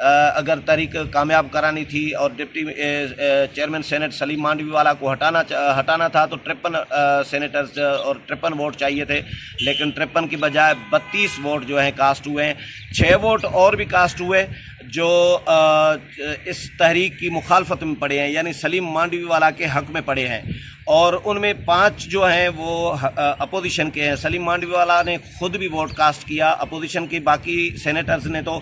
اگر تحریک کامیاب کرانی تھی اور ڈپٹی چیئرمین سینٹ سلیم مانڈوی والا کو ہٹانا تھا تو 53 سینیٹرز اور 53 ووٹ چاہیے تھے، لیکن 53 کی بجائے 32 ووٹ جو ہیں کاسٹ ہوئے ہیں۔ 6 ووٹ اور بھی کاسٹ ہوئے جو اس تحریک کی مخالفت میں پڑے ہیں، یعنی سلیم مانڈوی والا کے حق میں پڑے ہیں، اور ان میں 5 جو ہیں وہ اپوزیشن کے ہیں۔ سلیم مانڈوی والا نے خود بھی ووٹ کاسٹ کیا، اپوزیشن کی باقی سینیٹرز نے تو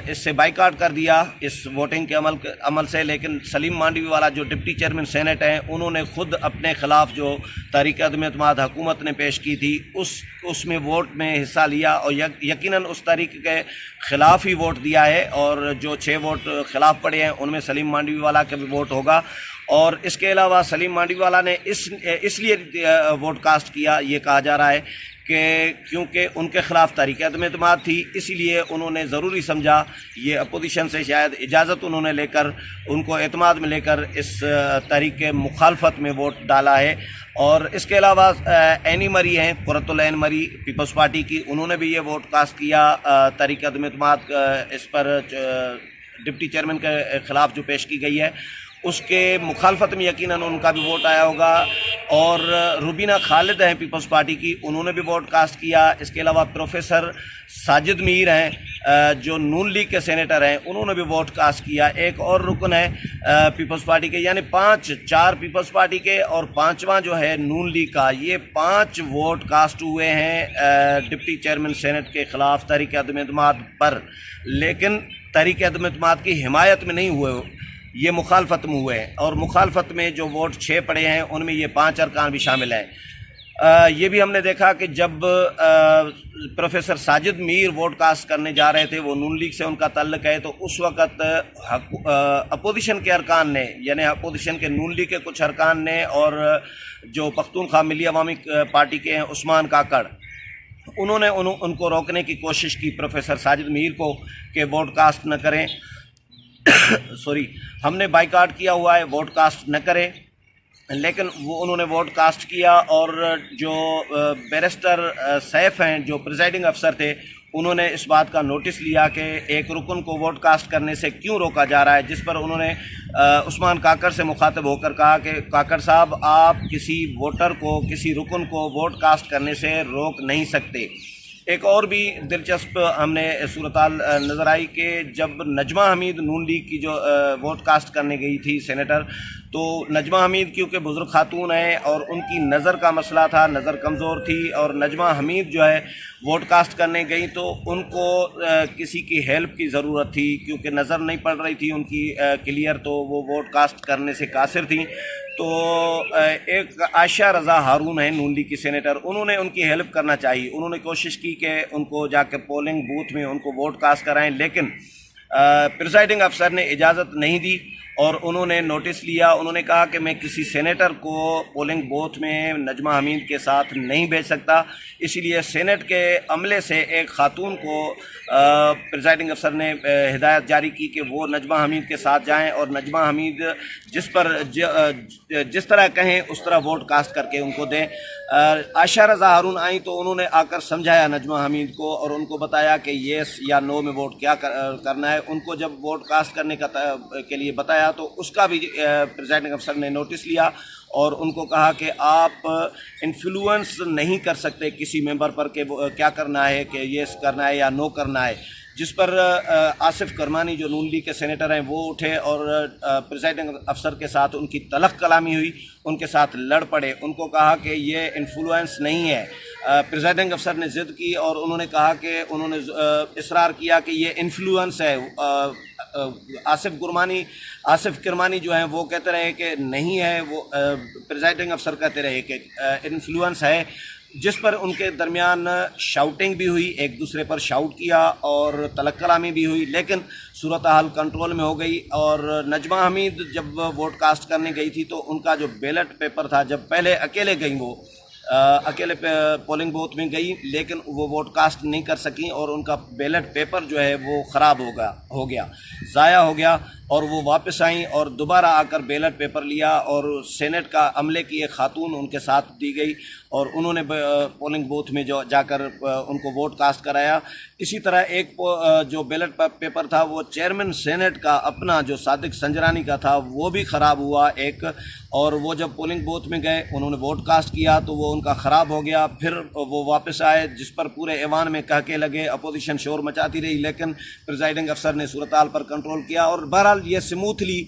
اس سے بائیکاٹ کر دیا اس ووٹنگ کے عمل سے، لیکن سلیم مانڈوی والا جو ڈپٹی چیئرمین سینٹ ہیں انہوں نے خود اپنے خلاف جو تحریک عدم اعتماد حکومت نے پیش کی تھی اس میں ووٹ میں حصہ لیا، اور یقیناً اس تحریک کے خلاف ہی ووٹ دیا ہے، اور جو 6 ووٹ خلاف پڑے ہیں ان میں سلیم مانڈوی والا کا بھی ووٹ ہوگا۔ اور اس کے علاوہ سلیم مانڈوی والا نے اس لیے ووٹ کاسٹ کیا، یہ کہا جا رہا ہے کہ کیونکہ ان کے خلاف تحریک عدم اعتماد تھی، اسی لیے انہوں نے ضروری سمجھا، یہ اپوزیشن سے شاید اجازت انہوں نے لے کر ان کو اعتماد میں لے کر اس تحریک کے مخالفت میں ووٹ ڈالا ہے۔ اور اس کے علاوہ اینی مری ہیں، قرۃ العین مری پیپلز پارٹی کی، انہوں نے بھی یہ ووٹ کاسٹ کیا تحریک عدم اعتماد اس پر ڈپٹی چیئرمین کے خلاف جو پیش کی گئی ہے اس کے مخالفت میں یقیناً ان کا بھی ووٹ آیا ہوگا۔ اور روبینہ خالد ہیں پیپلز پارٹی کی، انہوں نے بھی ووٹ کاسٹ کیا۔ اس کے علاوہ پروفیسر ساجد میر ہیں جو نون لیگ کے سینیٹر ہیں، انہوں نے بھی ووٹ کاسٹ کیا۔ ایک اور رکن ہے پیپلز پارٹی کے، یعنی 4 پیپلز پارٹی کے اور 5واں جو ہے نون لیگ کا، یہ 5 ووٹ کاسٹ ہوئے ہیں ڈپٹی چیئرمین سینٹ کے خلاف تحریک عدم اعتماد پر، لیکن تحریک عدم اعتماد کی حمایت میں نہیں ہوئے، یہ مخالفت میں ہوئے ہیں، اور مخالفت میں جو ووٹ 6 پڑے ہیں ان میں یہ 5 ارکان بھی شامل ہیں۔ یہ بھی ہم نے دیکھا کہ جب پروفیسر ساجد میر ووٹ کاسٹ کرنے جا رہے تھے، وہ نون لیگ سے ان کا تعلق ہے، تو اس وقت اپوزیشن کے ارکان نے، یعنی اپوزیشن کے نون لیگ کے کچھ ارکان نے اور جو پختونخوا ملی عوامی پارٹی کے ہیں عثمان کاکڑ، انہوں نے ان کو روکنے کی کوشش کی پروفیسر ساجد میر کو کہ ووٹ کاسٹ نہ کریں۔ ہم نے بائیکاٹ کیا ہوا ہے، ووٹ کاسٹ نہ کریں، لیکن انہوں نے ووٹ کاسٹ کیا۔ اور جو بیرسٹر سیف ہیں جو پریزائڈنگ افسر تھے، انہوں نے اس بات کا نوٹس لیا کہ ایک رکن کو ووٹ کاسٹ کرنے سے کیوں روکا جا رہا ہے، جس پر انہوں نے عثمان کاکڑ سے مخاطب ہو کر کہا کہ کاکڑ صاحب، آپ کسی ووٹر کو، کسی رکن کو ووٹ کاسٹ کرنے سے روک نہیں سکتے۔ ایک اور بھی دلچسپ ہم نے صورتحال نظر آئی کہ جب نجمہ حمید نون لیگ کی جو ووٹ کاسٹ کرنے گئی تھی سینیٹر، تو نجمہ حمید کیونکہ بزرگ خاتون ہیں اور ان کی نظر کا مسئلہ تھا، نظر کمزور تھی، اور نجمہ حمید جو ہے ووٹ کاسٹ کرنے گئی تو ان کو کسی کی ہیلپ کی ضرورت تھی، کیونکہ نظر نہیں پڑ رہی تھی ان کی کلیئر، تو وہ ووٹ کاسٹ کرنے سے قاصر تھیں۔ تو ایک عائشہ رضا ہارون ہیں نون لیگ کی سینیٹر، انہوں نے ان کی ہیلپ کرنا چاہی، انہوں نے کوشش کی کہ ان کو جا کے پولنگ بوتھ میں ان کو ووٹ کاسٹ کرائیں، لیکن پریزائڈنگ افسر نے اجازت نہیں دی، اور انہوں نے نوٹس لیا، انہوں نے کہا کہ میں کسی سینیٹر کو پولنگ بوتھ میں نجمہ حمید کے ساتھ نہیں بھیج سکتا، اسی لیے سینٹ کے عملے سے ایک خاتون کو پریزائڈنگ افسر نے ہدایت جاری کی کہ وہ نجمہ حمید کے ساتھ جائیں، اور نجمہ حمید جس طرح کہیں اس طرح ووٹ کاسٹ کر کے ان کو دیں۔ عائشہ رضا ہارون آئیں تو انہوں نے آ کر سمجھایا نجمہ حمید کو اور ان کو بتایا کہ یس یا نو میں ووٹ کیا کرنا ہے۔ ان کو جب ووٹ کاسٹ کرنے کے لیے بتایا تو اس کا بھی پریزائڈنگ افسر نے نوٹس لیا اور ان کو کہا کہ آپ انفلوئنس نہیں کر سکتے کسی ممبر پر کہ کیا کرنا ہے، کہ یس کرنا ہے یا نو کرنا ہے، جس پر آصف کرمانی جو نون لیگ کے سینیٹر ہیں وہ اٹھے اور پریزائڈنگ افسر کے ساتھ ان کی تلخ کلامی ہوئی، ان کے ساتھ لڑ پڑے، ان کو کہا کہ یہ انفلوئنس نہیں ہے۔ پریزائڈنگ افسر نے ضد کی اور انہوں نے کہا کہ انہوں نے اصرار کیا کہ یہ انفلوئنس ہے۔ آصف کرمانی جو ہیں وہ کہتے رہے کہ نہیں ہے، وہ پریزائڈنگ افسر کہتے رہے کہ انفلوئنس ہے، جس پر ان کے درمیان شاؤٹنگ بھی ہوئی، ایک دوسرے پر شاؤٹ کیا اور تلخ کلامی بھی ہوئی، لیکن صورتحال کنٹرول میں ہو گئی۔ اور نجمہ حمید جب ووٹ کاسٹ کرنے گئی تھی تو ان کا جو بیلٹ پیپر تھا، جب پہلے اکیلے گئیں، وہ اکیلے پولنگ بوتھ میں گئی، لیکن وہ ووٹ کاسٹ نہیں کر سکیں اور ان کا بیلٹ پیپر جو ہے وہ خراب ہو گیا، ضائع ہو گیا۔ اور وہ واپس آئیں اور دوبارہ آ کر بیلٹ پیپر لیا اور سینٹ کا عملے کی ایک خاتون ان کے ساتھ دی گئی اور انہوں نے پولنگ بوتھ میں جا کر ان کو ووٹ کاسٹ کرایا۔ اسی طرح ایک جو بیلٹ پیپر تھا وہ چیئرمین سینٹ کا اپنا جو صادق سنجرانی کا تھا وہ بھی خراب ہوا ایک، اور وہ جب پولنگ بوتھ میں گئے انہوں نے ووٹ کاسٹ کیا تو وہ ان کا خراب ہو گیا۔ پھر وہ واپس آئے جس پر پورے ایوان میں کہکے لگے، اپوزیشن شور مچاتی رہی، لیکن پریزائڈنگ افسر نے صورتحال پر کنٹرول کیا اور بہرحال یہ سموتھلی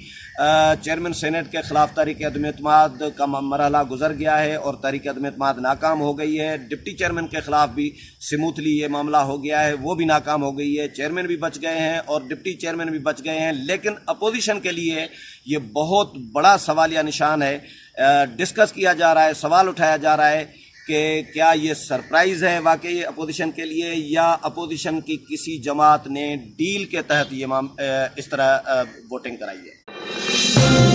چیئرمین سینٹ کے خلاف تحریک عدم اعتماد کا مرحلہ گزر گیا ہے اور تحریک عدم اعتماد ناکام ہو گئی ہے۔ ڈپٹی چیئرمین کے خلاف بھی سموتھلی یہ معاملہ ہو گیا ہے، وہ بھی ناکام ہو گئی ہے، چیئرمین بھی بچ گئے ہیں اور ڈپٹی چیئرمین بھی بچ گئے ہیں، لیکن اپوزیشن کے لیے یہ بہت بڑا سوالیہ نشان ہے۔ ڈسکس کیا جا رہا ہے، سوال اٹھایا جا رہا ہے کہ کیا یہ سرپرائز ہے واقعی اپوزیشن کے لیے، یا اپوزیشن کی کسی جماعت نے ڈیل کے تحت یہ اس طرح ووٹنگ کرائی ہے۔